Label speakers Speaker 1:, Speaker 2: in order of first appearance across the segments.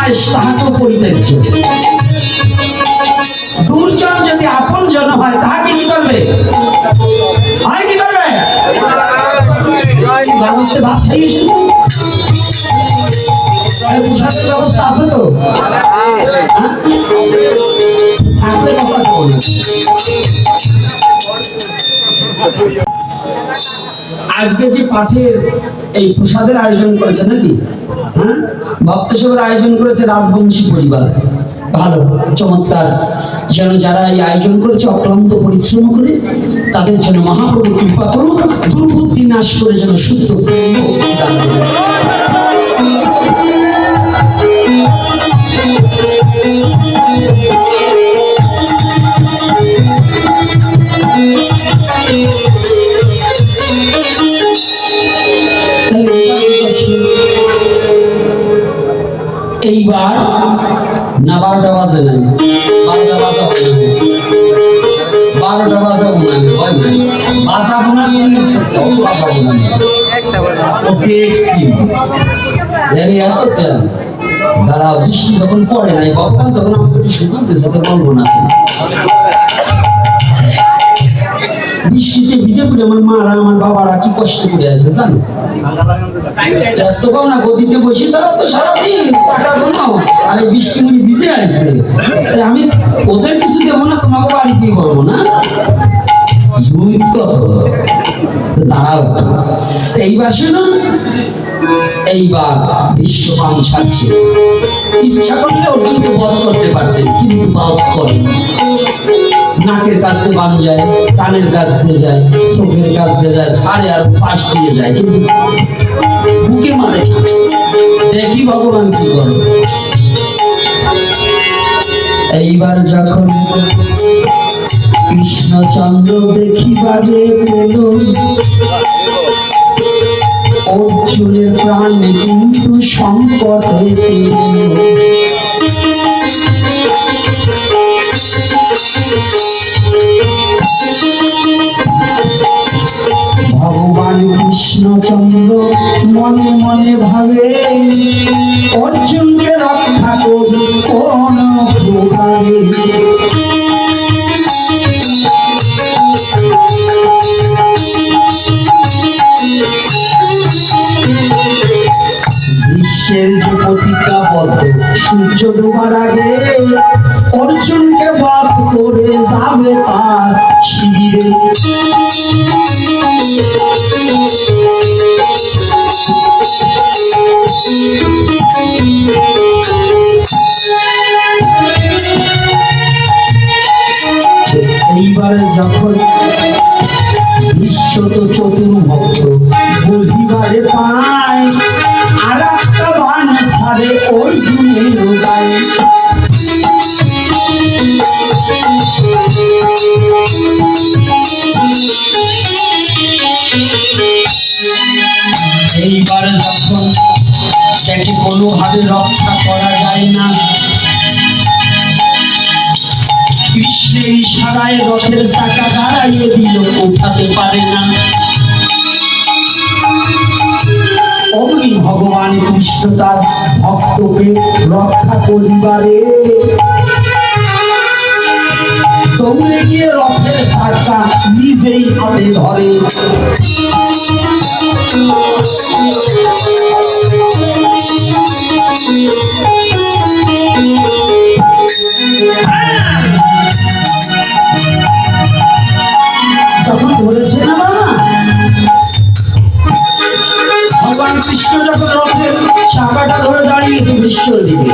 Speaker 1: আয়েস তাহাকেও পরিত্যাজ্য। দুর্জন যদি আপন জন হয় তাহাকে কি করবে? আর কি করবে? গামুতে ভাত খাইয়েছে, পোশাকের ব্যবস্থা আছে তো? থাকলে কথা বলবে। আজকে যে পাঠের এই প্রসাদের আয়োজন করেছে নাকি, হ্যাঁ, ভক্ত সভার আয়োজন করেছে রাজবংশী পরিবার। ভালো, চমৎকার। যেন যারা এই আয়োজন করেছে অক্লান্ত পরিশ্রম করে, তাদের যেন মহাপ্রভু কৃপা করুক, দুর্বুদ্ধি নাশ করে যেন শুদ্ধ দান করুন। এইবার না 12টা বাজে নাই, 12টা বাজাবো না, 12টা বাজাবো না, বাজাবো না, বাজাবো না, দেখছি দাঁড়াও। বৃষ্টি যখন পড়ে নাই ভগবান, তখন আমাকে একটু সুযোগ দিয়েছে, তো বলবো না। বৃষ্টিতে ভিজে পড়ে আমার মারা আমার বাবারা কি কষ্ট করে আছে জানো? তখন না গদিতে বসে তারা তো সারাদিন আর এই বৃষ্টি মুড়ি ভিজে আছে, আমি ওদের কিছু দেবো না, তোমাকে বাড়িতেই বলবো না। কত দাঁড়াও, এইবার শুনুন। এইবার বিশ্বপান ছাড়ছে, ইচ্ছা করলে অর্জুনকে বধ করতে পারতেন, কিন্তু বধ করেন। নাকের কাছ দিয়ে বান যায়, কানের কাছ দিয়ে যায়, চোখের কাছ দিয়ে যায়, ছাড়ে আর পাশ দিয়ে যায়, কিন্তু বুকে মারে। দেখি ভগবান কি করে। এইবার যখন কৃষ্ণচন্দ্র দেখিবারে পেল, অর্জুনের প্রাণে কিন্তু সংকট হইতে ভগবান কৃষ্ণচন্দ্র মনে মনে ভাবে, অর্জুনকে রক্ষা করি কোন প্রকারে। বিশ্বের যে প্রতিজ্ঞাবদ্ধ সূর্য ডোবার আগে অর্জুনকে বধ করে যাবে তার শিবিরে। এইবার যখন বিশ্ব তো চতুর্ভক্ত বুঝিবারে পায়, আর একটা বান সারে অর্জুনের গায়ে। এইবার যখন তাকে কোনোভাবে রক্ষা করা যায় না, কৃষ্ণের ইশারায় রথের চাকা দাঁড়াইয়ে দিল, উঠাতে পারে না। অমনি ভগবান কৃষ্ণ তার ভক্তকে রক্ষা করিবারে দৌড়ে গিয়ে রথের চাকা নিজেই হাতে ধরে। যখন ধরেছে না বাবা, ভগবান কৃষ্ণ যখন রথের চাকাটা ধরে দাঁড়িয়েছে বিশ্বের দিকে,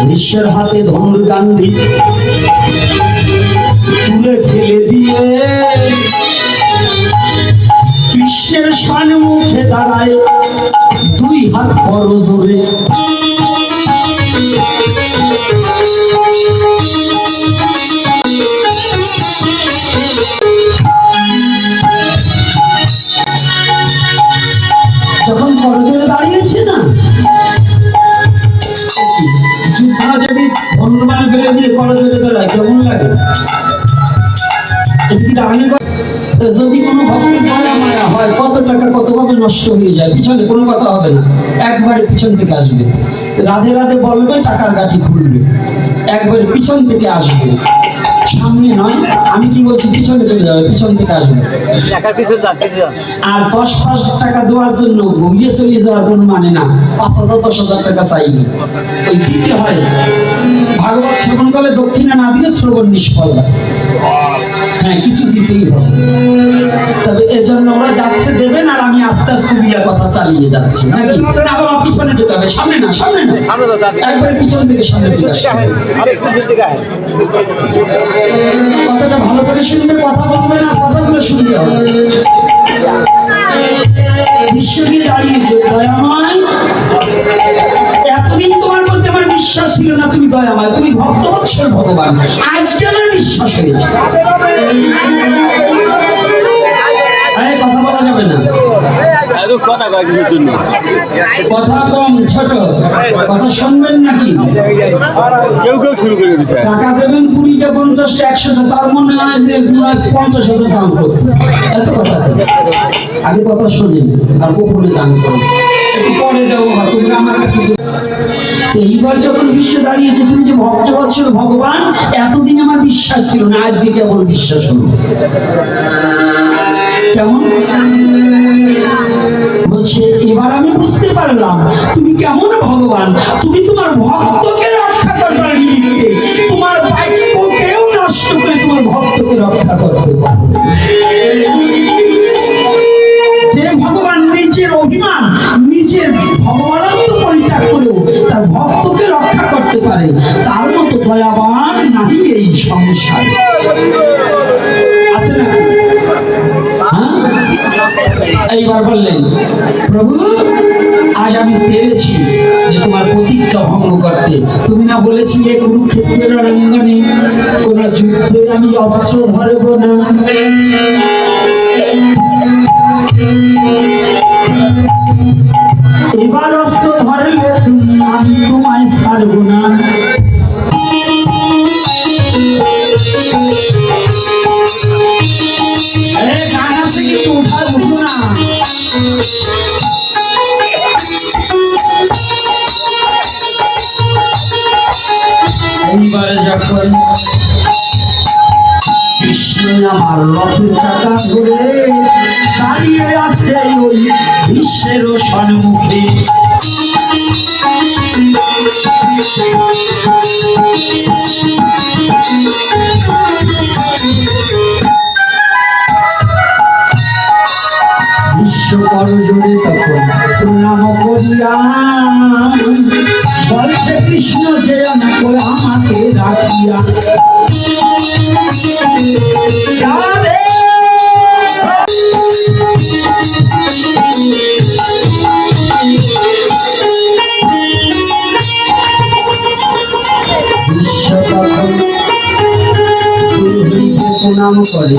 Speaker 1: বিশ্বের হাতে ধনুর গান্ধী তুলে ফেলে দিয়ে কৃষ্ণের সম্মুখে দাঁড়ায়, দুই হাত বড় জোরে। যখন করজোরে দাঁড়িয়েছে না, যুদ্ধা যদি ধনুর্বাণ ফেলে দিয়ে করজোরে দাঁড়ায় কেমন লাগে? এটা কি দাঁড়ানি তো যদি কোনো ভক্তের দয়া মায়া হয়, কত টাকা কতভাবে নষ্ট হয়ে যায়, পিছনে কোনো কথা হবে না, একবারে পিছন থেকে আসবে, রাধে রাধে বলবে, টাকার গাঠি খুলবে, একবারে পিছন থেকে আসবে, সামনে নয়। আমি কি বলছি, পিছনে চলে যাবে, পিছন থেকে আসবে। আর 10,000 টাকা দেওয়ার জন্য ঘুরিয়ে চলে যাওয়ার কোনো মানে না। 5,000 10,000 টাকা চাইনি, ওই দিতে হয়। ভাগবত শ্রবণ করলে দক্ষিণা না দিলে শ্রবণ নিষ্ফল হয়। হ্যাঁ, কিছু দিতেই হবে। তবে এজন্য ওরা যাচ্ছে দেবেন, আর আমি আস্তে আস্তে বিলা কথা চালিয়ে যাচ্ছি, নাকি না বাবা, পিছনে যেতে হবে, সামনে না, সামনে না, একবারে পিছন থেকে সামনে দিকে আসতে হবে। কথাটা ভালো করে শুনবে, কথা বলবে না, কথাগুলো শুনতে হবে। বিশ্বকে দাঁড়িয়েছে, দয়াময়, এতদিন তোমার মধ্যে আমার বিশ্বাস ছিল না, তুমি দয়াময়, তুমি ভক্তবৎসল ভগবান, আজকে আমার বিশ্বাস হয়েছে। কথা বলা যাবে না, কথা কম, ছোট কথা শুনবেন নাকি? টাকা দেবেন 20টা 50টা 100টা, তার মনে হয় যে 50,000 দান করতে, এত কথা। আগে কথা শুনেন, আর গোপনে দান করুন, একটু পরে দেবো, তোমরা আমার কাছে। এইবার যখন বিশ্ব দাঁড়িয়েছে, তুমি যে ভক্তবৎসল ভগবান, এতদিন আমার বিশ্বাস ছিল না, আজকে কেবল বিশ্বাস হলো। কেমন বলছে, এবার আমি বুঝতে পারলাম তুমি কেমন ভগবান। তুমি তোমার ভক্তকে রক্ষা করবার নিমিত্তে তোমার বাক্যকেও নষ্ট করে তোমার ভক্তকে রক্ষা করতে পারো। যে ভগবান নিজের অভিমান, নিজের ভগবানত্ব পরিত্যাগ করেও তার ভক্তকে রক্ষা করতে পারে, তার মতো দয়াবান নাহি এই সংসারে। আছে না? এইবার বললেন, প্রভু আজ আমি পেরেছি যে তোমার প্রতিজ্ঞা ভঙ্গ করতে। তুমি না বলেছিলে কুরুক্ষেত্রের রণাঙ্গনে কোন যুদ্ধে আমি অস্ত্র ধরব না, এবার অস্ত্র ধরলে তুমি, আমি তোমায় ছাড়ব না। গানা থেকে তো উঠা বুঝো না। এইবার যখন কৃষ্ণ আমার রথের চাকা ধরে দাঁড়িয়ে আছে ওই বিশ্বের সম্মুখে, বিশ্বকরজোড়ে তখন প্রণাম করিয়া বলছে, কৃষ্ণ যে আমাকে রাখিয়া। প্রণাম করে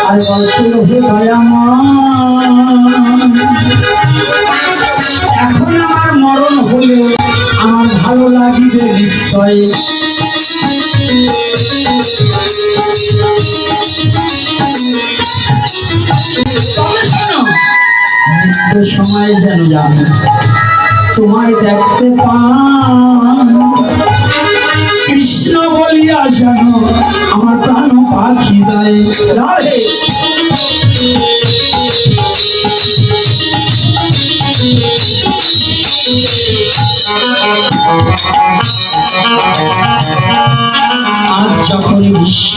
Speaker 1: আর বলছিল, হে দয়াময়, এখন আমার মরণ হলে আমার ভালো লাগিবে নিশ্চয়। তবে শোনো, মৃত্যুর সময় যেন আমি তোমায় দেখতে পাই, কৃষ্ণ বলিয়া যেন আমার প্রাণ পাখি দেয়। রাধে আজ যখন বিশ্ব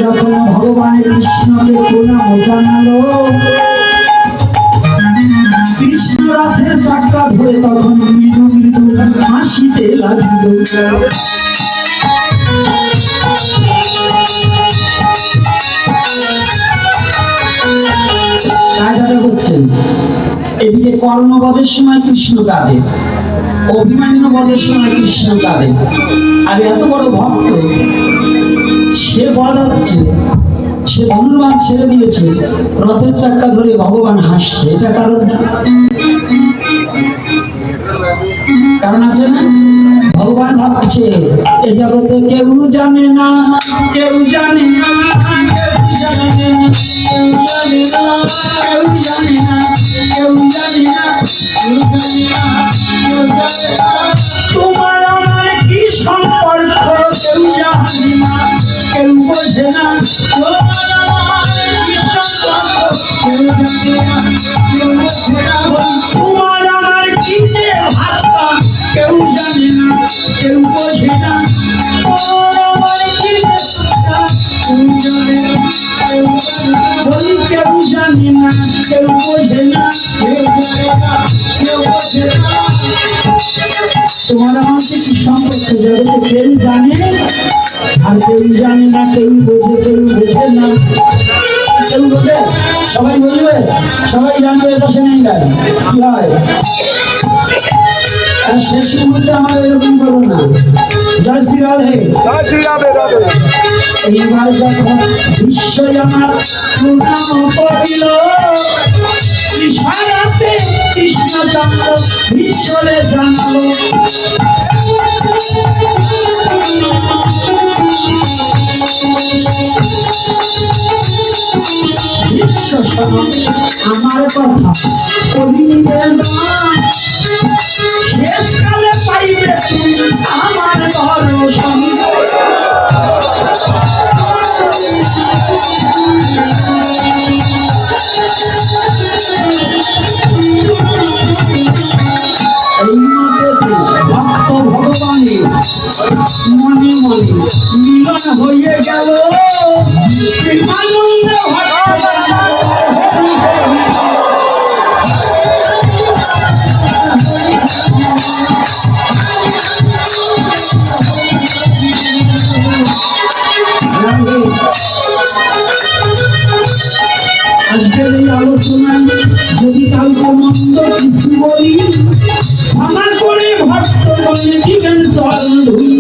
Speaker 1: যখন ভগবানের কৃষ্ণকে প্রণাম জানালো, কৃষ্ণ রথের চাকা ধরে তখন মৃদু মৃদু হাসিতে লাগিল। বলছেন, এদিকে কর্ণবধের সময় কৃষ্ণ কাঁদে, অভিমান্য বধের সময় কৃষ্ণ কাঁদে, আর এত বড় ভক্ত, সে বধ হচ্ছে, সে ধনুর্বাণ ছেড়ে দিয়েছে, রথের চাকা ধরে ভগবান হাসছে। এটা কারণ আছে না? ভগবান ভাবছে এ জগতে কেউ জানে না, কেউ জানে না, কেউ জানে না, কেউ জানে না, কেউ জানে না, কেউ জানে না, কেউ জানে না, কেউ জানে না। তোমার আমার কি সম্পর্ক কেউ জানে না, কেউ বোঝে না। তোমার আমার কি সম্পর্ক কেউ জানে না, কেউ বোঝে না। তোমার আমার কি যে ভাষা কেউ জানে না, কেউ বোঝে না। তোমার আমার কি যে ভাষা কেউ জানে না, কেউ বোঝে না। বলি কেউ জানে না, কেউ বোঝে না, কেউ জানে না, কেউ বোঝে না। তোমার আমাকে কি সম্পর্ক জগতে কেউ জানে আর কেউ জানে না, কেউ বোঝে, কেউ বোঝে না। কেউ বোঝে, সবাই বুঝবে, সবাই জানবে, পাশে নেই গাই কি হয়। আর শেষ মুহূর্তে আমাদের এরকম করো না। জয় শ্রী রাধে, জয় শ্রী রাধে রাধে। এইবার যখন বিশ্বই আমার প্রণাম করিল, ইশারাতে কৃষ্ণচন্দ্র বিশ্বরে জানালো। বিশ্ব সমাজে আমার কথা করিবে না, শেষকালে পাইবে তুমি আমার দর্শন। ভক্ত ভগবানের মনে মনে মিলন হয়ে গেল, প্রেমানন্দে ভক্ত আজকের এই আলোচনায় যদি কাউকে মন্দ কিছু বলি ক্ষমা করে ভক্ত বলে দিবেন চরণ ধুলি।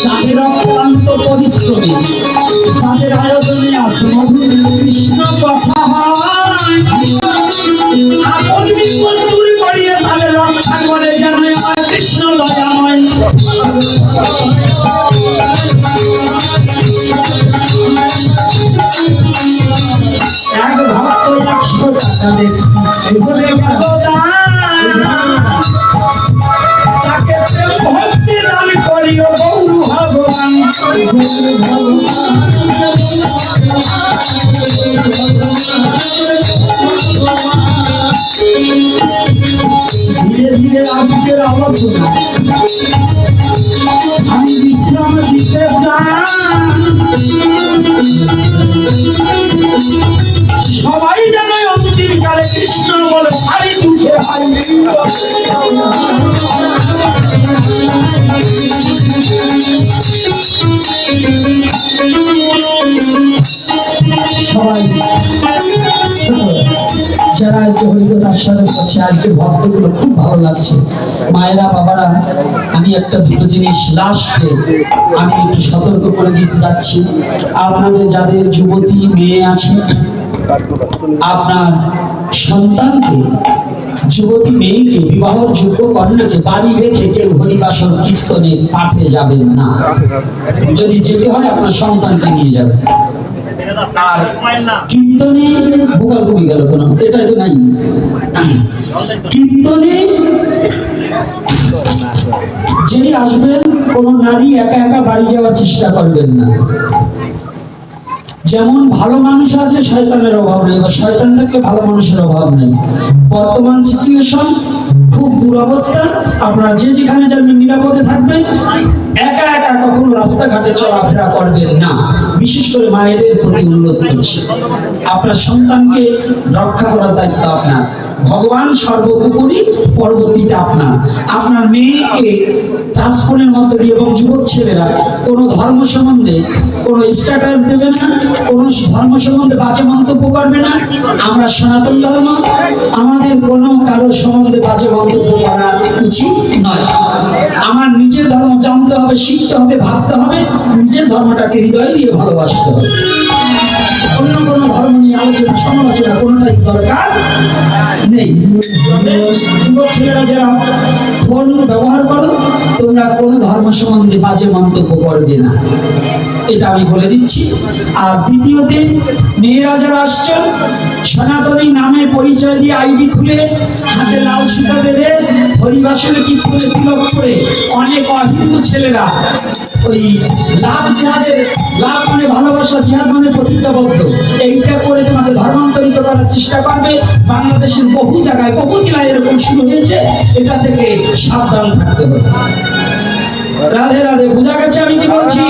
Speaker 1: তাদের অক্লান্ত পরিশ্রমে তাদের আয়োজনে আছে মধুর কৃষ্ণ কথা হয়। আপন বিপদ দূর করিয়ে তাদের রক্ষা করে যেন আমার কৃষ্ণ দয়াময়। এক ভক্ত 100 টাকা দেখি তাকে ভক্তি দান করিও গৌর ভগবান। ধীরে ধীরে আজকের আলোচনা আমি বিশ্রাম দিতে সবাই যেন অন্তিম কালে কৃষ্ণ বলে সারি দুঃখে হয়। সবাই যারা আজকে হরিকথার সাথে করছে, আজকে ভক্তগুলো খুব ভালো লাগছে। মায়েরা বাবারা, আমি একটা দুটো জিনিস লাস্টে আমি একটু সতর্ক করে দিতে যাচ্ছি। আপনাদের যাদের যুবতী মেয়ে আছে, আপনার সন্তানকে, যুবতী মেয়েকে, বিবাহের যোগ্য কন্যাকে বাড়ি রেখে কেউ হরিবাসর কীর্তনে পাঠে যাবেন না। যদি যেতে হয় আপনার সন্তানকে নিয়ে যাবেন। আর কীর্তনে বোকাল কমে গেল কোন, এটাই তো নাই। কীর্তনে যেই আসবেন কোন নারী একা একা বাড়ি যাওয়ার চেষ্টা করবেন না। যেমন ভালো মানুষ আছে শয়তানের অভাব নেই, বা শয়তান থাকলে ভালো মানুষের অভাব নেই। বর্তমান সিচুয়েশন খুব দুরবস্থা। আপনারা যে যেখানে যাবেন নিরাপদে থাকবেন, একা একা কখনো রাস্তাঘাটে চলাফেরা করবেন না। বিশেষ করে মায়েদের প্রতি অনুরোধ করছি, আপনার সন্তানকে রক্ষা করার দায়িত্ব আপনার। ভগবান সর্বোপরি, পরবর্তীতে আপনার। আপনার মেয়েকে টাচফোনের মধ্যে দিয়ে এবং যুবক ছেলেরা কোনো ধর্ম সম্বন্ধে কোনো স্ট্যাটাস দেবে না, কোনো ধর্ম সম্বন্ধে বাজে মন্তব্য করবে না। আমরা সনাতন ধর্ম, আমাদের কোনো কারো সম্বন্ধে বাজে মন্তব্য করা উচিত নয়। আমার নিজের ধর্ম জানতে হবে, শিখতে হবে, ভাবতে হবে, নিজের ধর্মটাকে হৃদয় দিয়ে ভালোবাসতে হবে। অন্য কোনো ধর্ম নিয়ে আলোচনা সমালোচনা কোনোটাই দরকার নেই। যুবক ছেলেরা যারা ফোন ব্যবহার করো, তোমরা কোনো ধর্ম সম্বন্ধে বাজে মন্তব্য করবে না, এটা আমি বলে দিচ্ছি। আর দ্বিতীয়তে, মেয়েরা যারা আসছেন, সনাতনী নামে পরিচয় দিয়ে আইডি খুলে হাতে লাল সুতা বেঁধে হরিবাসনে কি করে তিলক করে অনেক অহিন্দু ছেলেরা ওই লাভ জিহাদের, লাভ মানে ভালোবাসা, জিহাদ মানে প্রতিজ্ঞাবদ্ধ, এইটা করে তোমাকে ধর্মান্তরিত করার চেষ্টা করবে। বাংলাদেশের বহু জায়গায়, বহু জেলায় এরকম শুরু হয়েছে, এটা থেকে সাবধান থাকতে হবে। রাধে রাধে, বোঝা গেছে আমি কি বলছি?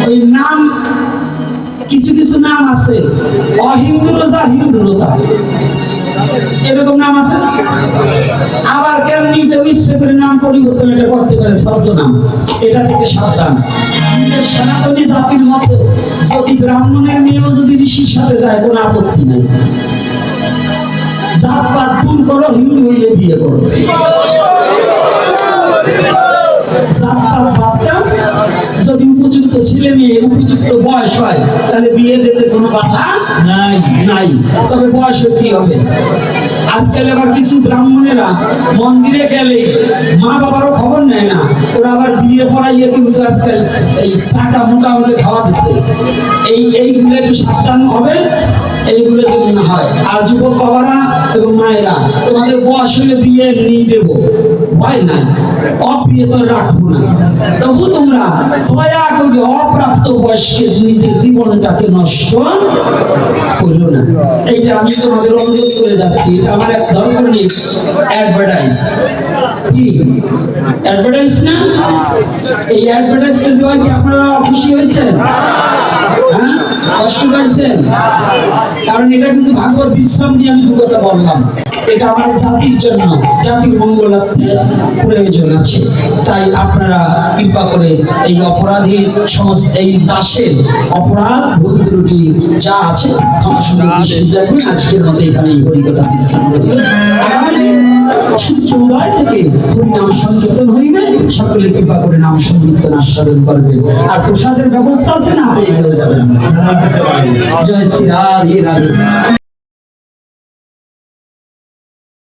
Speaker 1: ওই নাম, কিছু কিছু নাম আছে, অহিন্দু রোজা হিন্দু রোজা, এরকম নাম আছে। আবার কেন নিজে ইচ্ছে করে নাম পরিবর্তন এটা করতে পারে, ছদ্মনাম, এটা থেকে সাবধান। নিজের সনাতনী জাতির মতো যদি ব্রাহ্মণের মেয়েও যদি ঋষির সাথে যায়, কোনো আপত্তি নাই। জাতপাত দূর করো, হিন্দু হইলে বিয়ে করো, জাতপাত বাদ দাও। যদি উপযুক্ত ছেলে মেয়ে, উপযুক্ত বয়স হয়, তাহলে বিয়ে দিতে কোনো বাধা নাই। তবে বয়স কি হবে? আজকাল আবার কিছু ব্রাহ্মণেরা মন্দিরে গেলে মা বাবারও খবর নেয় না, ওরা আবার বিয়ে পড়াইয়ে কিন্তু আজকাল এই টাকা মোটামুটি খাওয়া দিচ্ছে। এইগুলো একটু সাবধান হবে, এইগুলো যদি না হয়। আর যুবক বাবারা এবং মায়েরা, তোমাদের বয়স হলে বিয়ে নিয়ে দেবো, ভয় নাই, অবিয়ে তো রাখবো না। তবু তোমরা দয়া করে অপ্রাপ্ত বয়সে নিজের জীবনটাকে নষ্ট করলো না। এইটা আমি তোমাদের অনুরোধ করে যাচ্ছি। এটা আমার এক ধরনের অ্যাডভার্টাইজ। কি অ্যাডভার্টাইজ না? এই অ্যাডভার্টাইজটা দেওয়া কি আপনারা খুশি হয়েছেন? হ্যাঁ, কষ্ট পাইছেন? কারণ এটা কিন্তু ভাগবত বিশ্রাম দিয়ে আমি দু কথা বললাম। এটা আমার জাতির জন্য, জাতির মঙ্গলার্থে প্রয়োজন আছে। তাই আপনারা কৃপা করে এই অপরাধীর সমস্ত, এই দাসের অপরাধ ভুল ত্রুটি যা আছে ক্ষমা সুন্দর দৃষ্টি রাখবেন। আজকের মতো এখানে এই হরিকথা বিশ্রাম করি। আগামী দিন সূর্য উদয় থেকে হরিনাম সংকীর্তন হইবে, সকলে কৃপা করে নাম সংকীর্তন আস্বাদন করবে। আর প্রসাদের ব্যবস্থা আছে না, পেয়ে যাবেন। জয় শ্রী রাধে রাধে।